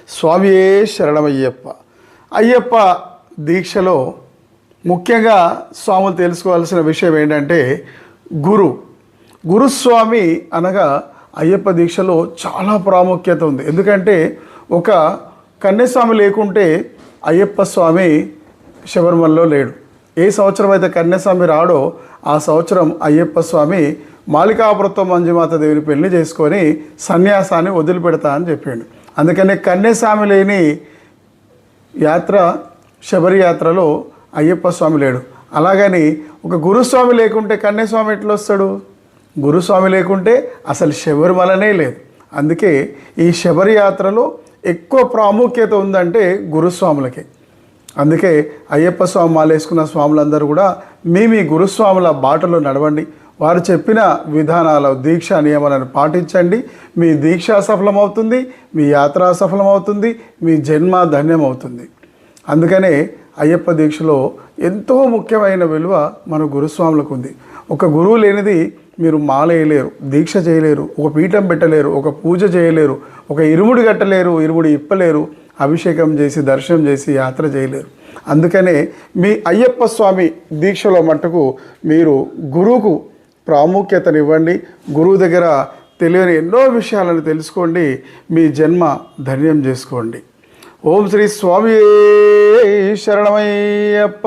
స్వామియే శరణమయ్యప్ప. అయ్యప్ప దీక్షలో ముఖ్యంగా స్వాములు తెలుసుకోవాల్సిన విషయం ఏంటంటే గురుస్వామి అనగా అయ్యప్ప దీక్షలో చాలా ప్రాముఖ్యత ఉంది. ఎందుకంటే ఒక కన్యస్వామి లేకుంటే అయ్యప్ప స్వామి శబరిమలలో లేడు. ఏ సంవత్సరం అయితే కన్యస్వామి రాడో ఆ సంవత్సరం అయ్యప్ప స్వామి మాలికాపురత్వం మంజుమాత దేవిని పెళ్లి చేసుకొని సన్యాసాన్ని వదిలిపెడతా అని చెప్పాడు. అందుకనే కన్యస్వామి లేని యాత్ర శబరి యాత్రలో అయ్యప్ప స్వామి లేడు. అలాగని ఒక గురుస్వామి లేకుంటే కన్యస్వామి ఎట్లా వస్తాడు? గురుస్వామి లేకుంటే అసలు శబరిమలనే లేదు. అందుకే ఈ శబరి యాత్రలో ఎక్కువ ప్రాముఖ్యత ఉందంటే గురుస్వాములకే. అందుకే అయ్యప్ప స్వామి మాల వేసుకున్న స్వాములందరూ కూడా మీ గురుస్వాముల బాటలో నడవండి. వారు చెప్పిన విధానాల దీక్ష నియమాలను పాటించండి. మీ దీక్ష సఫలమవుతుంది, మీ యాత్ర సఫలమవుతుంది, మీ జన్మ ధన్యమవుతుంది. అందుకనే అయ్యప్ప దీక్షలో ఎంతో ముఖ్యమైన విలువ మన గురుస్వాములకు ఉంది. ఒక గురువు లేనిది మీరు మాల వేయలేరు, దీక్ష చేయలేరు, ఒక పీఠం పెట్టలేరు, ఒక పూజ చేయలేరు, ఒక ఇరుముడి కట్టలేరు, ఇరుముడి ఇప్పలేరు, అభిషేకం చేసి దర్శనం చేసి యాత్ర చేయలేరు. అందుకనే మీ అయ్యప్ప స్వామి దీక్షలో మట్టుకు మీరు గురువుకు ప్రాముఖ్యతనివ్వండి. గురువు దగ్గర తెలియని ఎన్నో విషయాలను తెలుసుకోండి. మీ జన్మ ధన్యం చేసుకోండి. ఓం శ్రీ స్వామి శరణమయ్యప్ప.